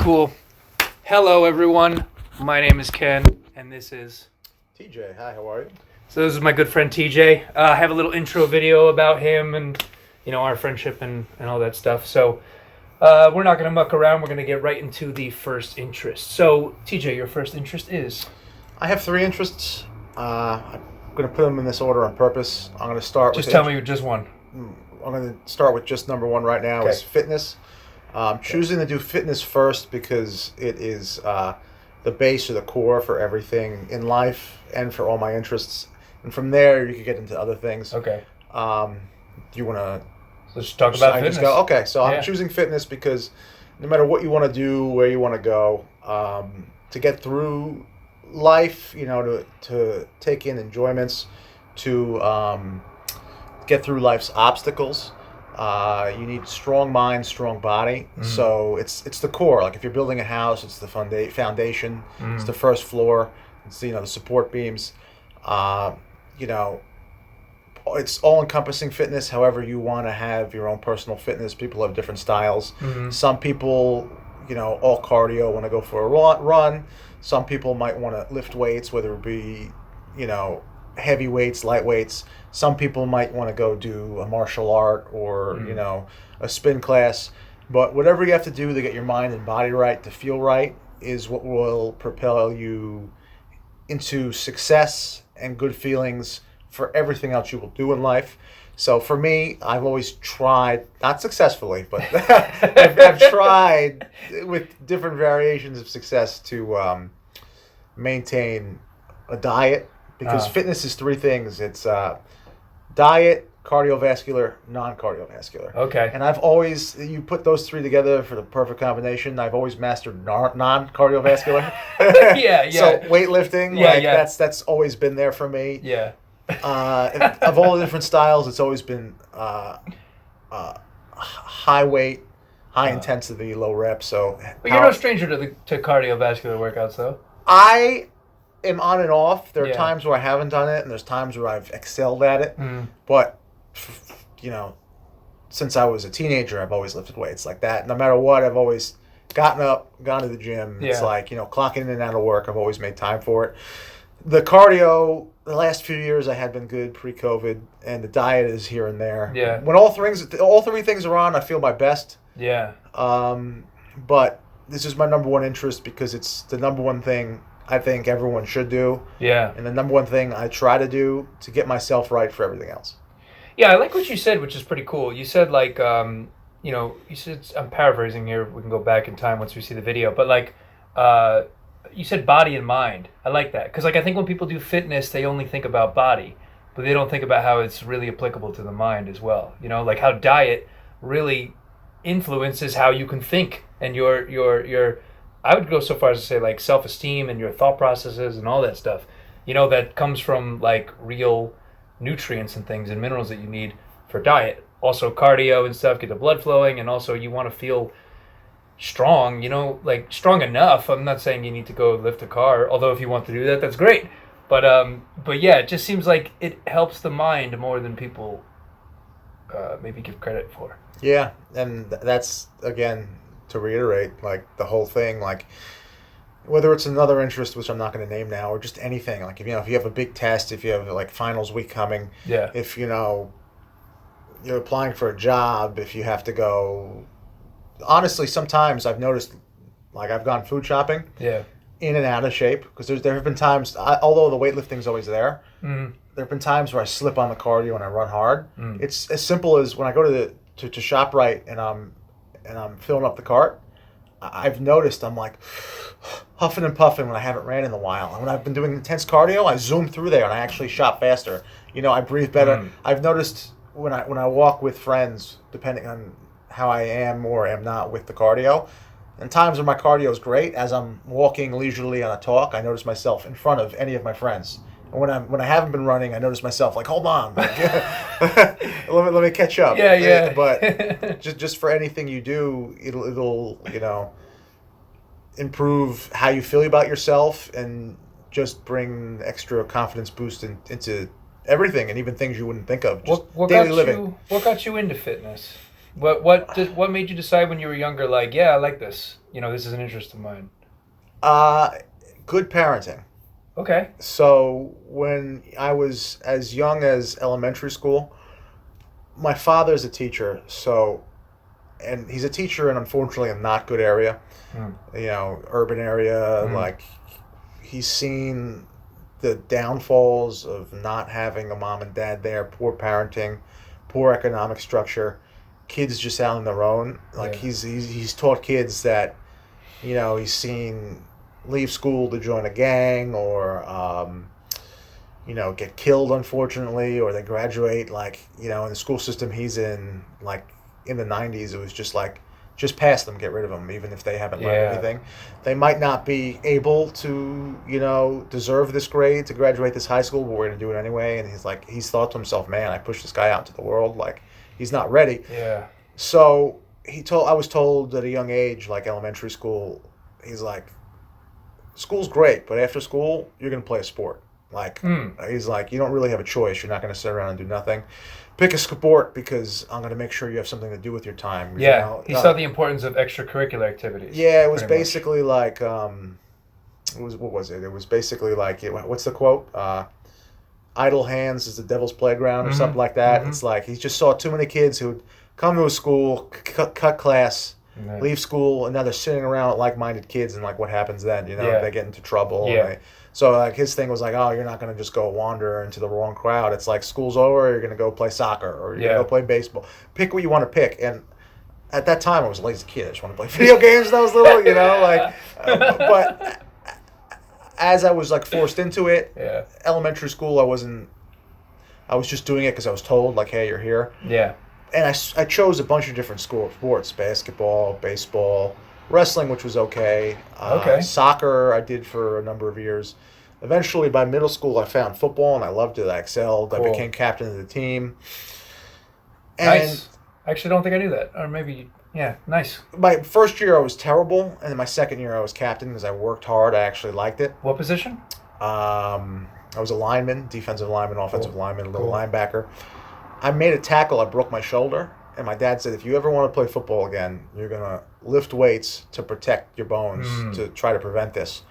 Cool. Hello, everyone. My name is Ken, and this is... TJ, hi, how are you? So this is my good friend TJ. I have a little intro video about him and, our friendship and all that stuff. So we're not going to muck around. We're going to get right into the first interest. So, TJ, your first interest is? I have three interests. I'm going to put them in this order on purpose. I'm going to start with... Just tell me just one. I'm going to start with just number one right now, is fitness. I'm choosing to do fitness first because it is the base or the core for everything in life and for all my interests. And from there, you can get into other things. Okay. Do you want to... Let's just talk about fitness. Just go, okay, so I'm choosing fitness because no matter what you want to do, where you want to go, to get through life, to take in enjoyments, to get through life's obstacles, you need strong mind, strong body. Mm-hmm. So it's the core. Like if you're building a house, it's the foundation. Mm-hmm. It's the first floor. It's the support beams. It's all-encompassing fitness. However you want to have your own personal fitness. People have different styles. Mm-hmm. Some people, all cardio, want to go for a run. Some people might want to lift weights, whether it be, heavy weights, light weights. Some people might want to go do a martial art or, a spin class. But whatever you have to do to get your mind and body right, to feel right, is what will propel you into success and good feelings for everything else you will do in life. So for me, I've always tried, not successfully, but I've tried with different variations of success to maintain a diet. Because fitness is three things. It's diet, cardiovascular, non-cardiovascular. Okay. And I've always, you put those three together for the perfect combination. I've always mastered non-cardiovascular. Yeah. So weightlifting, that's always been there for me. Yeah. Of all the different styles, it's always been high weight, high intensity, low rep. So, but you're no stranger to cardiovascular workouts, though. I am on and off. There are times where I haven't done it, and there's times where I've excelled at it. Mm. But since I was a teenager, I've always lifted weights like that. No matter what, I've always gotten up, gone to the gym. Yeah. It's like clocking in and out of work. I've always made time for it. The cardio, the last few years, I had been good pre-COVID, and the diet is here and there. Yeah. When all three things are on, I feel my best. Yeah. But this is my number one interest because it's the number one thing I think everyone should do. Yeah. And the number one thing I try to do to get myself right for everything else. Yeah, I like what you said, which is pretty cool. You said you said, I'm paraphrasing here. We can go back in time once we see the video. But you said body and mind. I like that. Because I think when people do fitness, they only think about body. But they don't think about how it's really applicable to the mind as well. How diet really influences how you can think. And your I would go so far as to say self-esteem and your thought processes and all that stuff, that comes from real nutrients and things and minerals that you need for diet. Also cardio and stuff, get the blood flowing, and also you want to feel strong, strong enough. I'm not saying you need to go lift a car, although if you want to do that, that's great. But yeah, it just seems like it helps the mind more than people maybe give credit for. Yeah, and that's, again, to reiterate, the whole thing, whether it's another interest, which I'm not going to name now, or just anything, if you have a big test, if you have finals week coming, if you're applying for a job, if you have to go, honestly, sometimes I've noticed, I've gone food shopping, in and out of shape, because there have been times, although the weightlifting's always there, there have been times where I slip on the cardio and I run hard. It's as simple as when I go to ShopRite and I'm filling up the cart, I've noticed I'm huffing and puffing when I haven't ran in a while. And when I've been doing intense cardio, I zoom through there and I actually shop faster. I breathe better. I've noticed when I walk with friends, depending on how I am or am not with the cardio, and times when my cardio is great, as I'm walking leisurely on a talk, I notice myself in front of any of my friends. And when I haven't been running, I notice myself hold on, let me catch up. Yeah. But just for anything you do, it'll improve how you feel about yourself and just bring extra confidence boost into everything, and even things you wouldn't think of. Just daily living. What got you into fitness? What made you decide when you were younger, I like this? this is an interest of mine? Uh, Good parenting. Okay. So when I was as young as elementary school, my father's a teacher, and he's a teacher in unfortunately a not good area, Mm. urban area. Mm. Like he's seen the downfalls of not having a mom and dad there, poor parenting, poor economic structure, kids just out on their own. Like Yeah. he's taught kids that, he's seen leave school to join a gang or get killed unfortunately, or they graduate like, in the school system he's in, like in the 90s, it was just like, just pass them, get rid of them, even if they haven't learned Yeah. anything. They might not be able to, deserve this grade to graduate this high school, but we're going to do it anyway. And he's thought to himself, man, I pushed this guy out into the world. Like, he's not ready. Yeah. So I was told at a young age, like elementary school, he's like, school's great, but after school, you're going to play a sport. Like, he's like, you don't really have a choice. You're not going to sit around and do nothing. Pick a sport because I'm going to make sure you have something to do with your time. Yeah. He saw the importance of extracurricular activities. Yeah, it was pretty much. basically like, what was it? It was basically like, what's the quote? Idle hands is the devil's playground or something like that. It's like he just saw too many kids who would come to a school, cut class, Yeah. leave school, and now they're sitting around with like-minded kids, and like what happens then? Yeah. They get into trouble. Yeah. So like his thing was like, oh, you're not going to just go wander into the wrong crowd. It's like school's over, you're going to go play soccer or you're going to go play baseball. Pick what you want to pick. And at that time, I was a lazy kid. I just wanted to play video games when I was little, but as I was like forced into it, Yeah. elementary school, I was just doing it because I was told, like, hey, you're here. Yeah. And I chose a bunch of different sports: basketball, baseball, wrestling, which was okay. Okay. Soccer I did for a number of years. Eventually, by middle school, I found football, and I loved it. I excelled. Cool. I became captain of the team. And Nice. I actually don't think I knew that. Or maybe, yeah, nice. my first year, I was terrible. And then my second year, I was captain because I worked hard. I actually liked it. What position? I was a lineman, defensive lineman, offensive lineman, a little Cool. linebacker. I made a tackle. I broke my shoulder. And my dad said, if you ever want to play football again, you're going to lift weights to protect your bones to try to prevent this.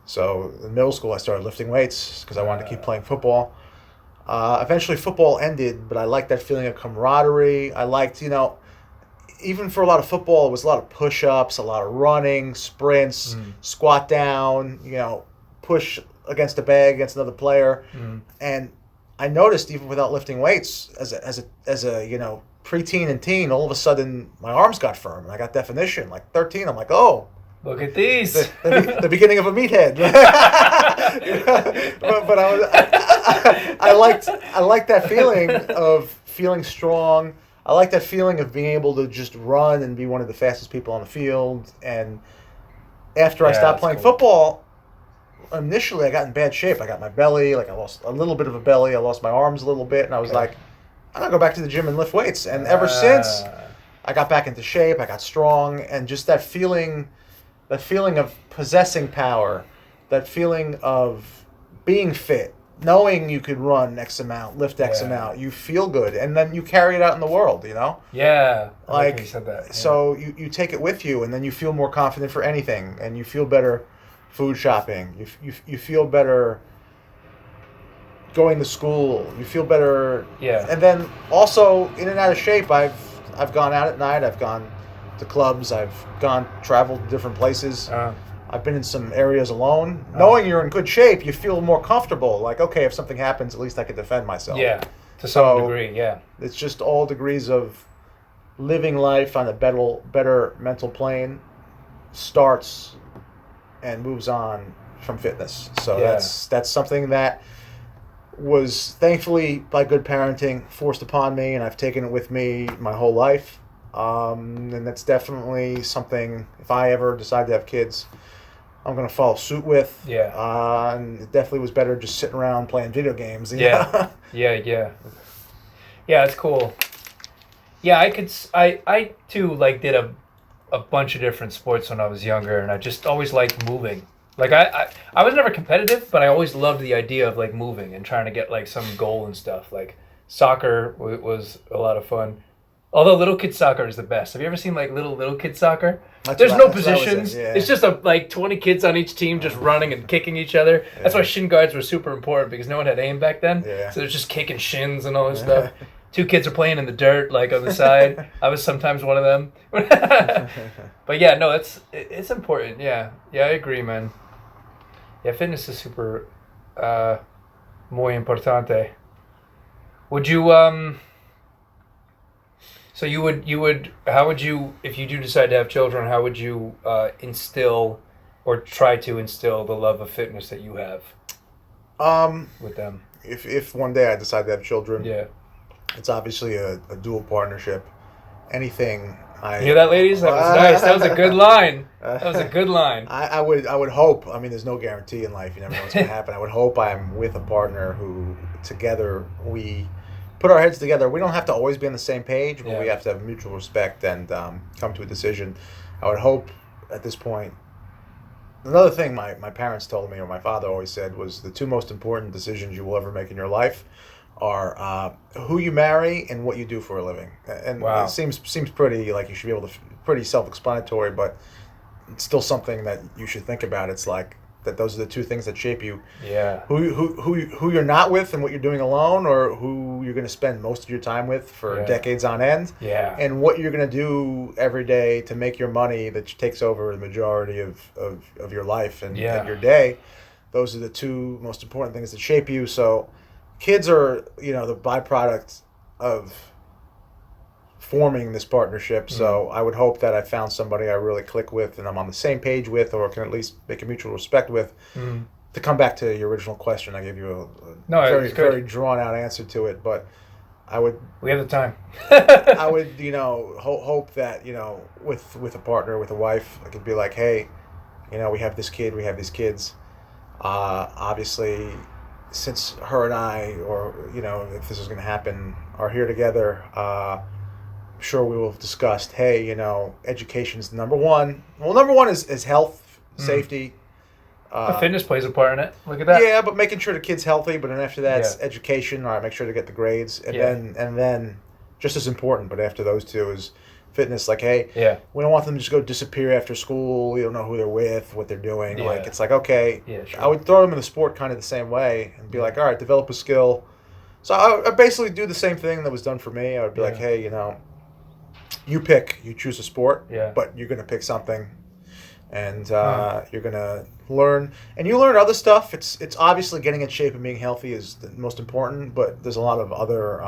So in middle school, I started lifting weights because I wanted to keep playing football. Eventually, football ended, but I liked that feeling of camaraderie. I liked, even for a lot of football, it was a lot of push-ups, a lot of running, sprints, squat down, push against a bag against another player. And I noticed even without lifting weights, as a preteen and teen, all of a sudden my arms got firm and I got definition. Like 13, I'm like, oh, Look at these. the beginning of a meathead. But I liked that feeling of feeling strong. I like that feeling of being able to just run and be one of the fastest people on the field. And after I stopped that's playing cool. football, initially I got in bad shape. I got my belly, like I lost a little bit of a belly. I lost my arms a little bit, and I was like, I'm gonna go back to the gym and lift weights. And ever since, I got back into shape. I got strong, and just that feeling of possessing power, that feeling of being fit, knowing you could run X amount, lift X amount, you feel good, and then you carry it out in the world. Yeah. I like Like, how you said that. Yeah. so you take it with you, and then you feel more confident for anything, and you feel better food shopping. You feel better going to school. You feel better. Yeah. And then also in and out of shape. I've gone out at night. I've gone to clubs. I've traveled to different places. I've been in some areas alone. Knowing you're in good shape, you feel more comfortable. Like, okay, if something happens, at least I can defend myself. Yeah. To So- some degree, yeah. It's just all degrees of living life on a better mental plane starts and moves on from fitness. So Yeah. that's something that was thankfully by good parenting forced upon me, and I've taken it with me my whole life. And that's definitely something, if I ever decide to have kids, I'm going to follow suit with. Yeah. And it definitely was better just sitting around playing video games. Yeah. Yeah. Yeah, it's cool. Yeah, I too, like, did a bunch of different sports when I was younger, and I just always liked moving. Like, I was never competitive, but I always loved the idea of, like, moving and trying to get, like, some goal and stuff. Like, soccer was a lot of fun. Although little kid soccer is the best. Have you ever seen like little kid soccer? That's There's what no that's what I was saying, positions. yeah. It's just like 20 kids on each team just running and kicking each other. That's why Yeah. shin guards were super important because no one had aim back then. Yeah. So they're just kicking shins and all this stuff. Two kids are playing in the dirt, like on the side. I was sometimes one of them. But yeah, no, it's important. Yeah, yeah, I agree, man. Yeah, fitness is super muy importante. Would you So you would how would you, if you do decide to have children, how would you instill or try to instill the love of fitness that you have Um, with them? if one day I decide to have children, Yeah. it's obviously a dual partnership. Anything I You hear that, ladies? That was nice. That was a good line. That was a good line. I would hope. I mean, there's no guarantee in life. You never know what's going to happen. I would hope I'm with a partner who together we put our heads together. We don't have to always be on the same page, but we Yeah. have to have mutual respect and come to a decision. I would hope at this point. Another thing my parents told me, or my father always said, was the two most important decisions you will ever make in your life are who you marry and what you do for a living. And Wow. it seems pretty like you should be able to pretty self-explanatory, but it's still something that you should think about. It's like that those are the two things that shape you. Yeah. Who you're not with and what you're doing alone, or who you're going to spend most of your time with for Yeah. decades on end, Yeah. and what you're going to do every day to make your money that takes over the majority of your life and Yeah. your day. Those are the two most important things that shape you. So kids are, the byproduct of forming this partnership. So I would hope that I found somebody I really click with and I'm on the same page with, or can at least make a mutual respect with. To come back to your original question, I gave you a No, very it's good. very drawn out answer to it, but I would We have the time. I would hope that with a partner, with a wife, I could be like, hey, we have this kid, we have these kids. Obviously, since her and I, or if this is going to happen, are here together, sure we will have discussed, hey, education is number one. Well, number one is health, safety. Fitness plays a part in it. Look at that. Yeah, but making sure the kid's healthy. But then after that, it's Yeah. education. All right, make sure to get the grades, and Yeah. then just as important. But after those two is fitness. Like, hey, Yeah. we don't want them to just go disappear after school. We don't know who they're with, what they're doing. Yeah. Like, it's like, okay, Yeah, sure. I would throw them in the sport kind of the same way and be like, all right, develop a skill. So I basically do the same thing that was done for me. I would be like, Yeah. hey, you choose a sport, Yeah. but you're going to pick something. And you're gonna learn, and you learn other stuff. It's obviously getting in shape and being healthy is the most important, but there's a lot of other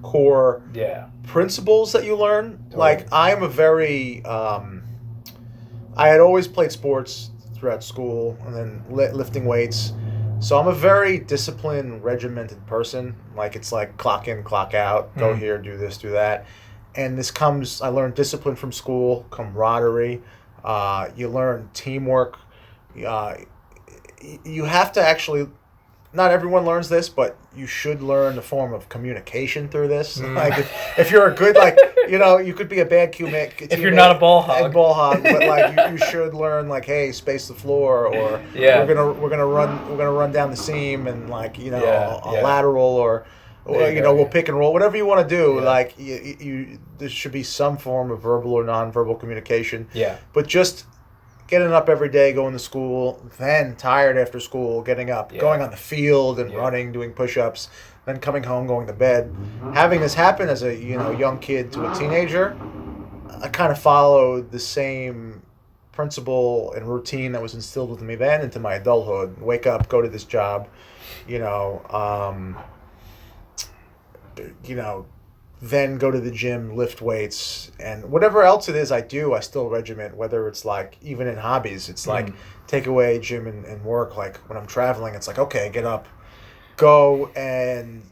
core Yeah. principles that you learn. Totally. Like I'm a very, I had always played sports throughout school, and then lifting weights. So I'm a very disciplined, regimented person. Like it's like clock in, clock out, go here, do this, do that, and I learned discipline from school, camaraderie. You learn teamwork. You have to actually. Not everyone learns this, but you should learn the form of communication through this. Like if you're a good, you could be a bad teammate. If you're not a ball hog. But like you should learn, like, hey, space the floor, or Yeah. we're gonna run down the seam, and a lateral, or There you go, we'll yeah. pick and roll, whatever you want to do. Yeah. Like there should be some form of verbal or nonverbal communication. Yeah. But just getting up every day, going to school, then tired after school, getting up, Yeah. going on the field and Yeah. running, doing push-ups, then coming home, going to bed. Having this happen as a young kid to a teenager, I kind of followed the same principle and routine that was instilled with me then into my adulthood. Wake up, go to this job, then go to the gym, lift weights, and whatever else it is I do, I still regiment, whether it's like, even in hobbies, it's like take away gym and work. Like when I'm traveling, it's like, okay, get up, go and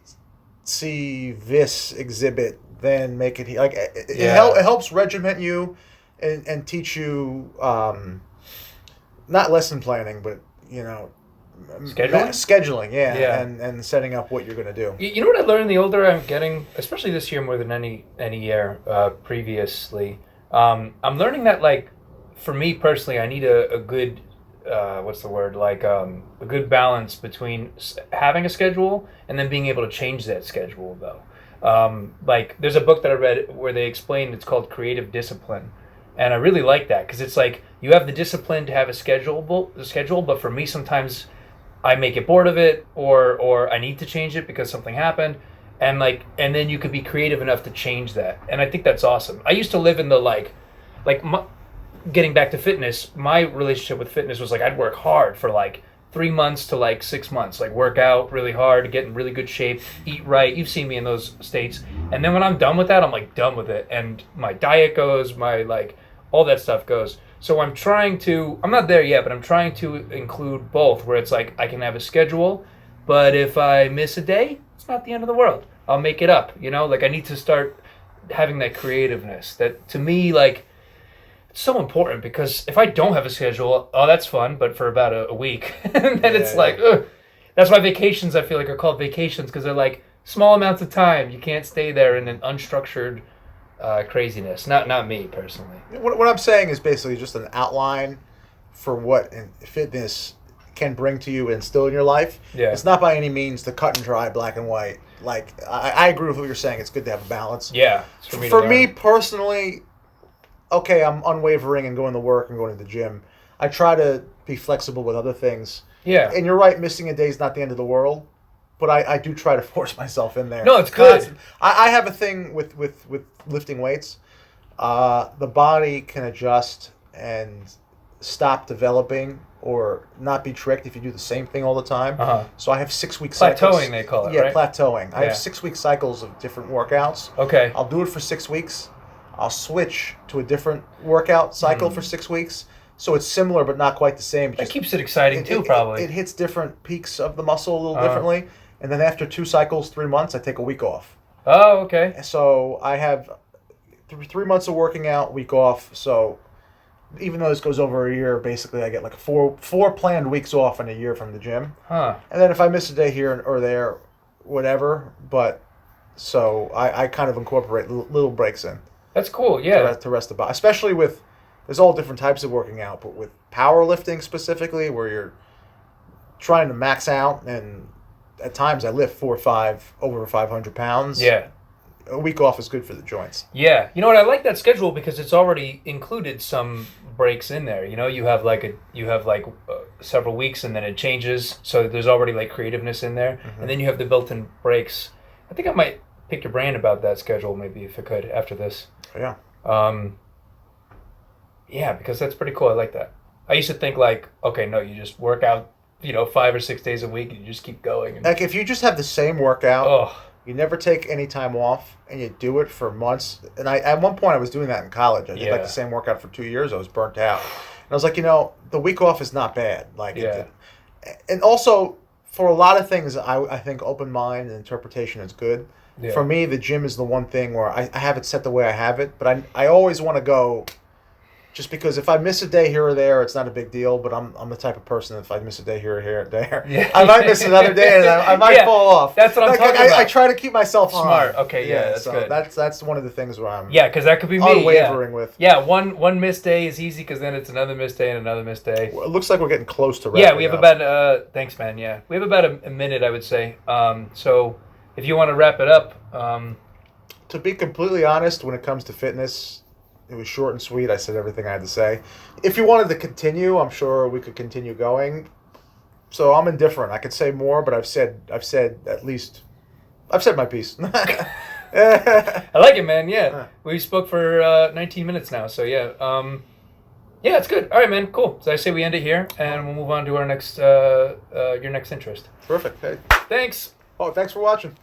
see this exhibit, then make it, like, it helps regiment you and teach you, not lesson planning, but, scheduling, Yeah. and setting up what you're going to do. You know what I learned the older I'm getting, especially this year more than any year previously. I'm learning that, like, for me personally, I need a good, what's the word? Like a good balance between having a schedule and then being able to change that schedule, though. Like there's a book that I read where they explain it's called Creative Discipline, and I really like that because it's like you have the discipline to have a schedule, but for me sometimes I make it bored of it, or I need to change it because something happened, and then you could be creative enough to change that, and I think that's awesome. I used to live in the like getting back to fitness. My relationship with fitness was like I'd work hard for like 3 months to like 6 months, like work out really hard, get in really good shape, eat right. You've seen me in those states, and then when I'm done with that, I'm like done with it, and my diet goes, my like all that stuff goes. So I'm not there yet, but I'm trying to include both, where it's like I can have a schedule, but if I miss a day, it's not the end of the world. I'll make it up, like I need to start having that creativeness that to me, like, it's so important because if I don't have a schedule, oh, that's fun, but for about a week, and then it's like, ugh. That's why vacations, I feel like, are called vacations because they're like small amounts of time. You can't stay there in an unstructured craziness. Not me personally. What I'm saying is basically just an outline for what fitness can bring to you and instill in your life. Yeah. It's not by any means the cut and dry black and white. Like I agree with what you're saying. It's good to have a balance. Yeah. For me personally, okay, I'm unwavering and going to work and going to the gym. I try to be flexible with other things. Yeah. And you're right, missing a day is not the end of the world. But I do try to force myself in there. No, it's good. I have a thing with lifting weights. The body can adjust and stop developing or not be tricked if you do the same thing all the time. Uh-huh. So I have 6-week cycles. Plateauing, they call it, yeah, right? Plateauing. I have 6-week cycles of different workouts. Okay. I'll do it for 6 weeks. I'll switch to a different workout cycle for 6 weeks. So it's similar but not quite the same. That keeps it exciting too, probably. It hits different peaks of the muscle a little differently. And then after 2 cycles, 3 months, I take a week off. Oh, okay. So I have 3 months of working out, week off. So even though this goes over a year, basically I get like four planned weeks off in a year from the gym. Huh. And then if I miss a day here or there, whatever. But so I kind of incorporate little breaks in. That's cool, yeah. To rest the body. Especially there's all different types of working out, but with powerlifting specifically, where you're trying to max out, and at times I lift 4 or 5 over 500 pounds. Yeah. A week off is good for the joints. Yeah. You know what? I like that schedule because it's already included some breaks in there. You have several weeks and then it changes. So there's already like creativeness in there. Mm-hmm. And then you have the built-in breaks. I think I might pick your brain about that schedule maybe if I could after this. Yeah. Yeah, because that's pretty cool. I like that. I used to think like, okay, no, you just work out, 5 or 6 days a week and you just keep going. Like if you just have the same workout, you never take any time off, and you do it for months. And at one point I was doing that in college. I did like the same workout for 2 years. I was burnt out. And I was like, the week off is not bad. Like, and also for a lot of things, I think open mind and interpretation is good. Yeah. For me, the gym is the one thing where I have it set the way I have it, but I always want to go. Just because if I miss a day here or there, it's not a big deal. But I'm the type of person, if I miss a day here or there, I might miss another day and I might fall off. That's what I'm talking about. I try to keep myself smart. On. Okay, that's good. That's one of the things where I'm because that could be me. Unwavering with. Yeah, one missed day is easy because then it's another missed day and another missed day. Well, it looks like we're getting close to wrapping. Yeah, we have about thanks, man. Yeah, we have about a minute, I would say. So if you want to wrap it up. To be completely honest, when it comes to fitness. It was short and sweet. I said everything I had to say. If you wanted to continue, I'm sure we could continue going. So I'm indifferent. I could say more, but I've said my piece. I like it, man. Yeah. We spoke for 19 minutes now. So yeah. Yeah, it's good. All right, man. Cool. So I say we end it here and we'll move on to our next your next interest. Perfect. Hey. Thanks. Oh, thanks for watching.